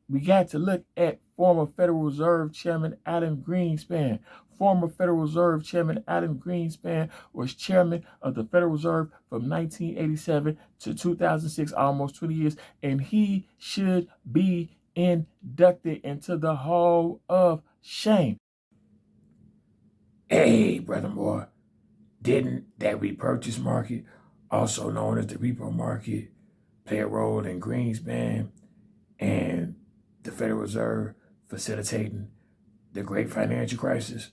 we got to look at former Federal Reserve Chairman Alan Greenspan. Former Federal Reserve Chairman Alan Greenspan was chairman of the Federal Reserve from 1987 to 2006, almost 20 years, and he should be inducted into the Hall of Shame. Hey, brother boy, didn't that repurchase market, also known as the repo market, play a role in Greenspan and the Federal Reserve facilitating the great financial crisis?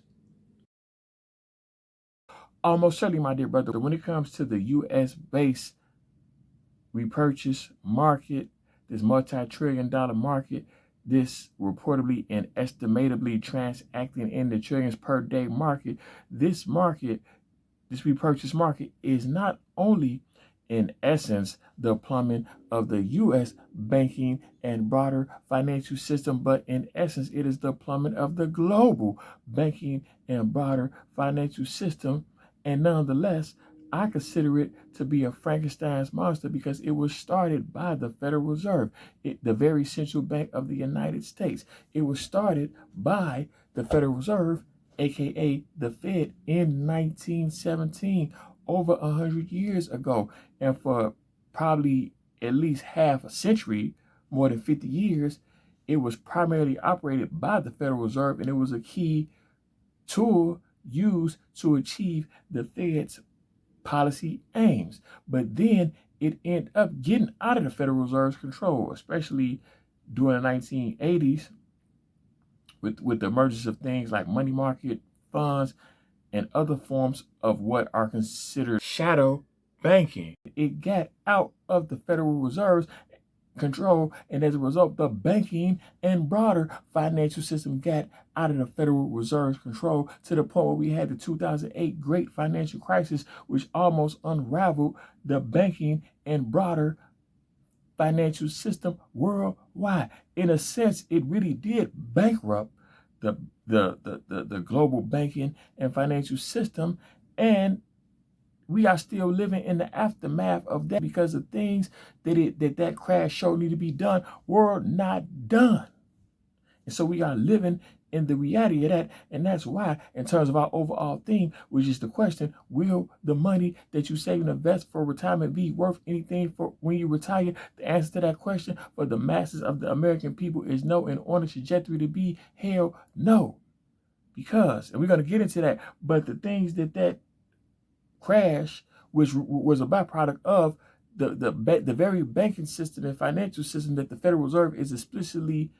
Almost certainly, my dear brother. When it comes to the U.S.-based repurchase market, this multi-trillion-dollar market, this reportedly and estimatably transacting in the trillions per day market, this repurchase market is not only in essence the plumbing of the U.S. banking and broader financial system, but in essence it is the plumbing of the global banking and broader financial system. And nonetheless, I consider it to be a Frankenstein's monster because it was started by the Federal Reserve, the very central bank of the United States. It was started by the Federal Reserve, aka the Fed, in 1917, over 100 years ago. And for probably at least half a century, more than 50 years, it was primarily operated by the Federal Reserve, and it was a key tool used to achieve the Fed's policy aims. But then it ended up getting out of the Federal Reserve's control, especially during the 1980s with the emergence of things like money market funds and other forms of what are considered shadow banking. It got out of the Federal Reserve's control, and as a result, the banking and broader financial system got out of the Federal Reserve's control to the point where we had the 2008 great financial crisis, which almost unraveled the banking and broader financial system worldwide. In a sense, it really did bankrupt the global banking and financial system, and we are still living in the aftermath of that because the things that crash showed need to be done were not done. And so we are living in the reality of that. And that's why, in terms of our overall theme, which is the question, will the money that you save and invest for retirement be worth anything for when you retire? The answer to that question for the masses of the American people is no, and on the trajectory to be hell no. Because, and we're going to get into that, but the things that crash, which was a byproduct of the very banking system and financial system that the Federal Reserve is explicitly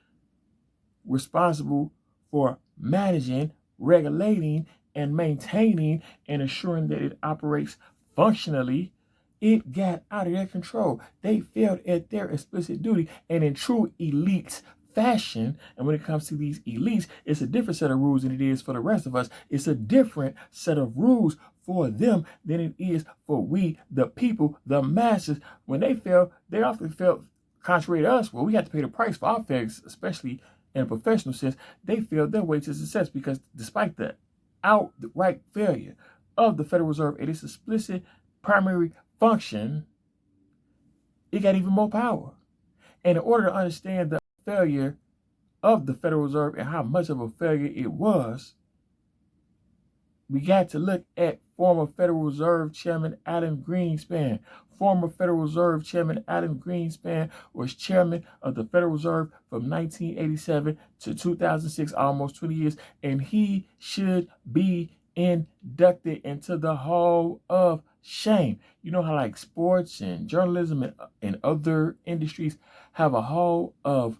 responsible for managing, regulating, and maintaining, and ensuring that it operates functionally, it got out of their control. They failed at their explicit duty, and in true elites fashion, and when it comes to these elites, it's a different set of rules than it is for the rest of us. It's a different set of rules for them than it is for we, the people, the masses. When they fail, they often felt, contrary to us, well, we have to pay the price for our failures, especially in a professional sense. They failed their way to success because despite the outright failure of the Federal Reserve and its explicit primary function, it got even more power. And in order to understand the failure of the Federal Reserve and how much of a failure it was, we got to look at former Federal Reserve Chairman Alan Greenspan. Former Federal Reserve Chairman Alan Greenspan was chairman of the Federal Reserve from 1987 to 2006, almost 20 years, and he should be inducted into the Hall of Shame. You know how like sports and journalism and other industries have a Hall of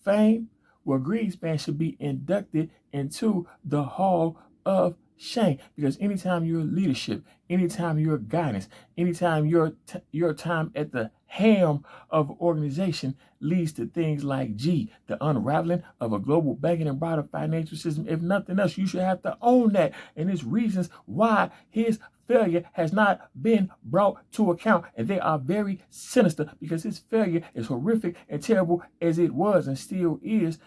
Fame? Well, Greenspan should be inducted into the Hall of Shame, because anytime your leadership, anytime your guidance, anytime your time at the helm of an organization leads to things like the unraveling of a global banking and broader financial system, if nothing else, you should have to own that. And there's reasons why his failure has not been brought to account, and they are very sinister because his failure, is horrific and terrible as it was and still is,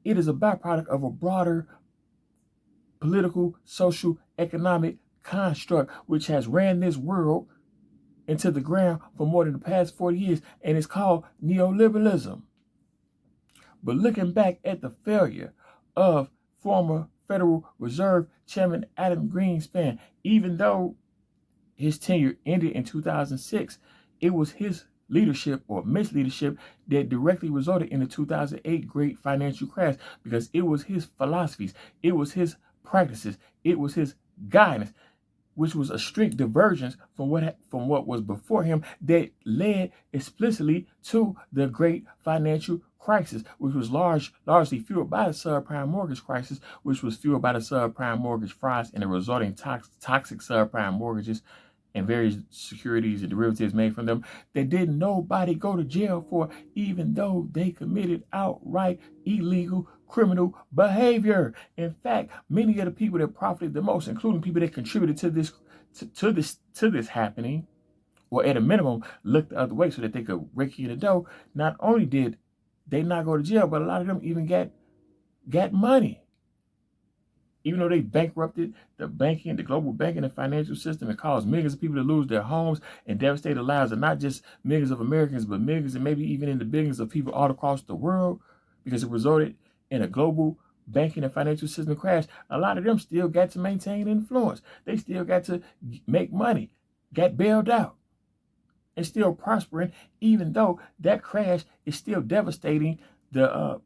it is a byproduct of a broader political, social, economic construct which has ran this world into the ground for more than the past 40 years, and it's called neoliberalism. But looking back at the failure of former Federal Reserve Chairman Alan Greenspan, even though his tenure ended in 2006, it was his leadership or misleadership that directly resulted in the 2008 great financial crash, because it was his philosophies, it was his practices, it was his guidance, which was a strict divergence from what was before him, that led explicitly to the great financial crisis, which was largely fueled by the subprime mortgage crisis, which was fueled by the subprime mortgage frauds and the resulting toxic subprime mortgages and various securities and derivatives made from them, that didn't nobody go to jail for, even though they committed outright illegal criminal behavior. In fact, many of the people that profited the most, including people that contributed to this happening, or at a minimum looked the other way so that they could rake in the dough, not only did they not go to jail, but a lot of them even got money. Even though they bankrupted the global banking and financial system, and caused millions of people to lose their homes and devastate the lives of not just millions of Americans, but millions and maybe even in the billions of people all across the world, because it resulted in a global banking and financial system crash. A lot of them still got to maintain influence. They still got to make money, got bailed out, and still prospering, even though that crash is still devastating the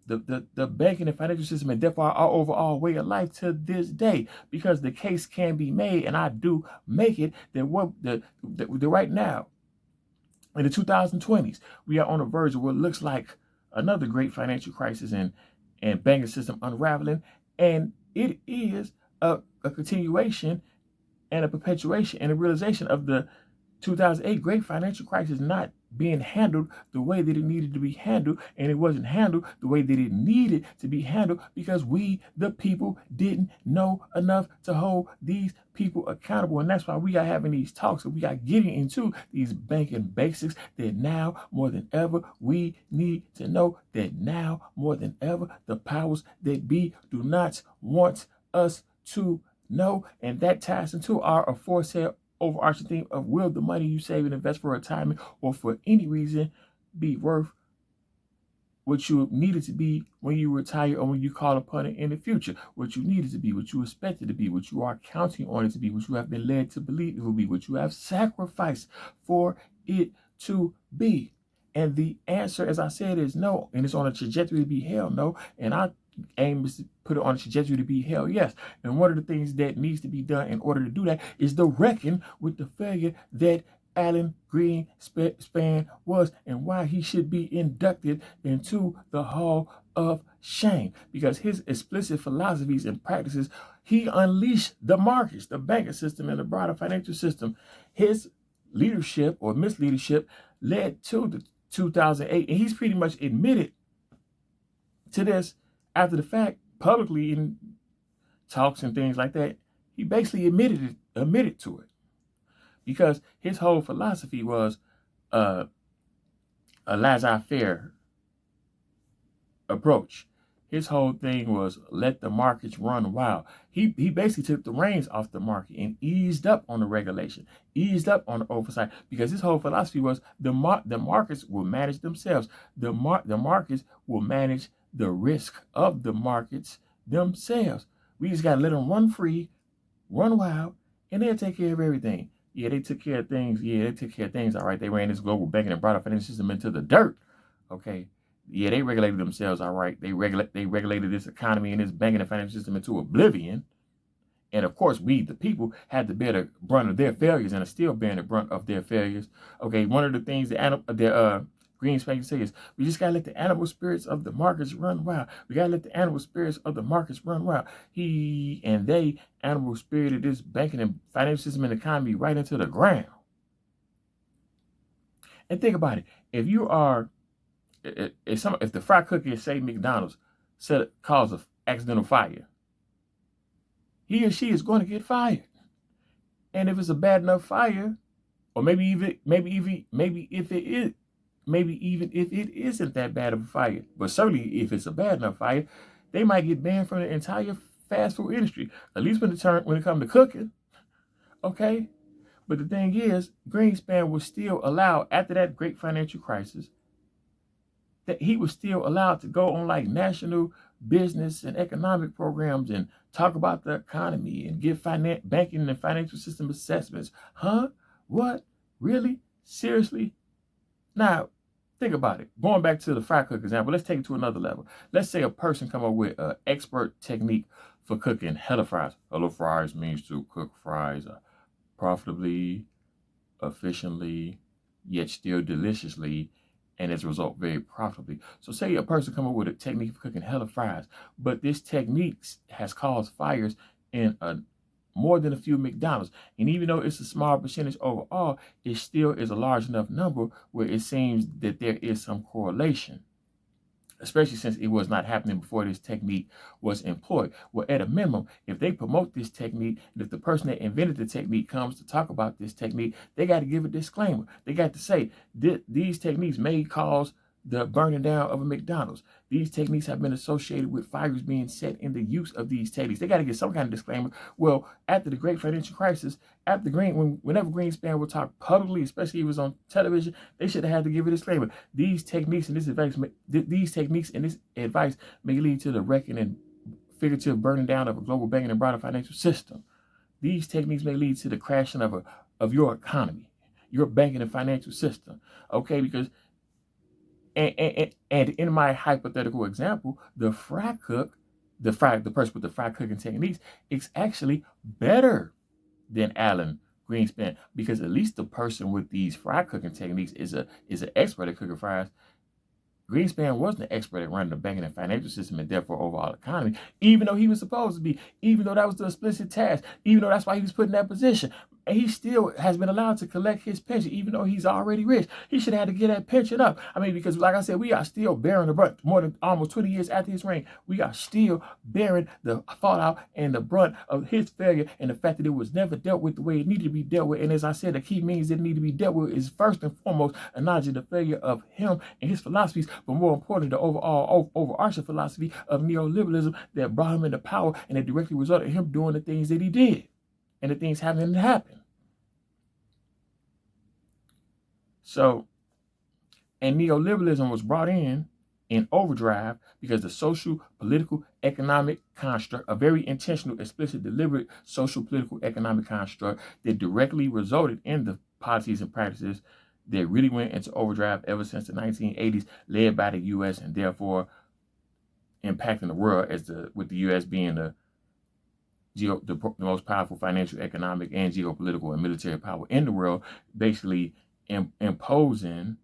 banking and financial system, and therefore our overall way of life to this day. Because the case can be made, and I do make it, that right now in the 2020s we are on the verge of what looks like another great financial crisis and banking system unraveling, and it is a continuation and a perpetuation and a realization of the 2008 great financial crisis not being handled the way that it needed to be handled. And it wasn't handled the way that it needed to be handled because we, the people, didn't know enough to hold these people accountable. And that's why we are having these talks, and we are getting into these banking basics, that now more than ever we need to know, that now more than ever the powers that be do not want us to know. And that ties into our aforesaid overarching theme of, will the money you save and invest for retirement or for any reason be worth what you needed to be when you retire, or when you call upon it in the future? What you needed to be, what you expected to be, what you are counting on it to be, what you have been led to believe it will be, what you have sacrificed for it to be. And the answer, as I said, is no. And it's on a trajectory to be hell no. And I aim is to put it on a trajectory to be hell yes. And one of the things that needs to be done in order to do that is to reckon with the failure that Alan Greenspan was, and why he should be inducted into the Hall of Shame. Because his explicit philosophies and practices, he unleashed the markets, the banking system, and the broader financial system. His leadership or misleadership led to the 2008, and he's pretty much admitted to this after the fact, publicly in talks and things like that. He basically admitted to it, because his whole philosophy was a laissez-faire approach. His whole thing was let the markets run wild. He basically took the reins off the market and eased up on the regulation, eased up on the oversight, because his whole philosophy was the markets will manage themselves. The markets will manage the risk of the markets themselves. We just got to let them run free, run wild, and they'll take care of everything. Yeah, they took care of things. Yeah, they took care of things. All right, they ran this global banking and broader financial system into the dirt. Okay. Yeah, they regulated themselves. All right. They regulated this economy and this banking and financial system into oblivion. And of course, we, the people, had to bear the brunt of their failures, and are still bearing the brunt of their failures. Okay, one of the things that Greenspan say is, we just gotta let the animal spirits of the markets run wild. We gotta let the animal spirits of the markets run wild. He and they animal spirited this banking and financial system and economy right into the ground. And think about it: if you are, if the fry cookie at say McDonald's cause an accidental fire, he or she is going to get fired. And if it's a bad enough fire, or maybe even if it isn't that bad of a fire, but certainly if it's a bad enough fire, they might get banned from the entire fast food industry, at least when it comes to cooking. Okay? But the thing is, Greenspan was still allowed, after that great financial crisis, that he was still allowed to go on like national business and economic programs and talk about the economy and give banking and financial system assessments. Huh? What? Really? Seriously? Now, think about it. Going back to the fry cook example, let's take it to another level. Let's say a person come up with an expert technique for cooking hella fries. Hello fries means to cook fries profitably, efficiently, yet still deliciously, and as a result, very profitably. So say a person come up with a technique for cooking hella fries, but this technique has caused fires in more than a few McDonald's. And even though it's a small percentage overall, it still is a large enough number where it seems that there is some correlation, especially since it was not happening before this technique was employed. Well, at a minimum, if they promote this technique, and if the person that invented the technique comes to talk about this technique, they got to give a disclaimer. They got to say, these techniques may cause the burning down of a McDonald's. These techniques have been associated with fires being set in the use of these techniques. They got to get some kind of disclaimer. Well, after the great financial crisis, whenever Greenspan would talk publicly, especially if he was on television, they should have had to give a disclaimer. These techniques and this advice may lead to the wrecking and figurative burning down of a global banking and broader financial system. These techniques may lead to the crashing of your economy, your banking and financial system. Okay, because and in my hypothetical example, the person with the fry cooking techniques is actually better than Alan Greenspan, because at least the person with these fry cooking techniques is an expert at cooking fries. Greenspan wasn't an expert at running the banking and financial system and therefore overall economy, even though he was supposed to be, even though that was the explicit task, even though that's why he was put in that position. And he still has been allowed to collect his pension, even though he's already rich. He should have had to get that pension up. I mean, because like I said, we are still bearing the brunt. More than almost 20 years after his reign, we are still bearing the fallout and the brunt of his failure, and the fact that it was never dealt with the way it needed to be dealt with. And as I said, the key means that it need to be dealt with is first and foremost acknowledging the failure of him and his philosophies, but more importantly, the overall overarching philosophy of neoliberalism that brought him into power and that directly resulted in him doing the things that he did and the things having to happen. So, and neoliberalism was brought in overdrive because the social, political, economic construct, a very intentional, explicit, deliberate social, political, economic construct that directly resulted in the policies and practices that really went into overdrive ever since the 1980s, led by the U.S. and therefore impacting the world with the U.S. being the most powerful financial, economic, and geopolitical and military power in the world, basically imposing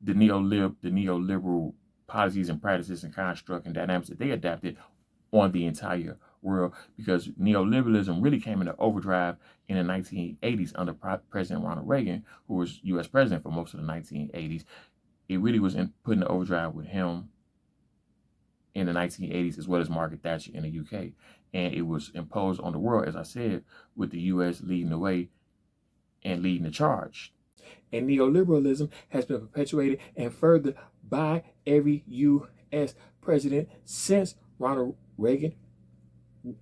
the neoliberal policies and practices and construct and dynamics that they adapted on the entire world, because neoliberalism really came into overdrive in the 1980s under President Ronald Reagan, who was U.S. president for most of the 1980s. It really was put into overdrive with him in the 1980s, as well as Margaret Thatcher in the UK. And it was imposed on the world, as I said, with the U.S. leading the way and leading the charge. And neoliberalism has been perpetuated and furthered by every U.S. president since Ronald Reagan,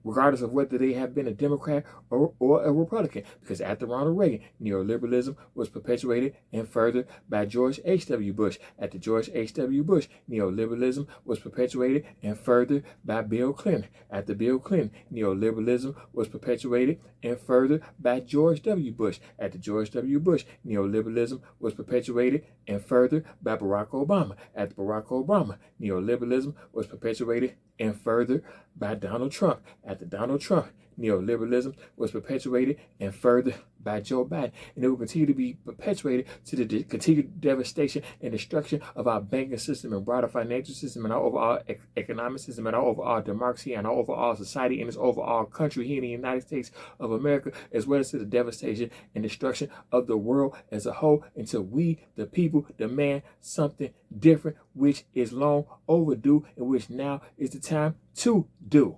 regardless of whether they have been a Democrat or a Republican. Because after Ronald Reagan, neoliberalism was perpetuated and furthered by George H.W. Bush. After George H.W. Bush, neoliberalism was perpetuated and furthered by Bill Clinton. After Bill Clinton, neoliberalism was perpetuated and furthered by George W. Bush. After George W. Bush, neoliberalism was perpetuated and furthered by Barack Obama. After Barack Obama, neoliberalism was perpetuated and furthered by Donald Trump. After Donald Trump, neoliberalism was perpetuated and furthered by Joe Biden. And it will continue to be perpetuated to the continued devastation and destruction of our banking system and broader financial system and our overall economic system and our overall democracy and our overall society and its overall country here in the United States of America, as well as to the devastation and destruction of the world as a whole, until we, the people, demand something different, which is long overdue and which now is the time to do.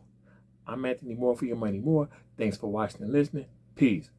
I'm Anthony Moore for Your Money More. Thanks for watching and listening. Peace.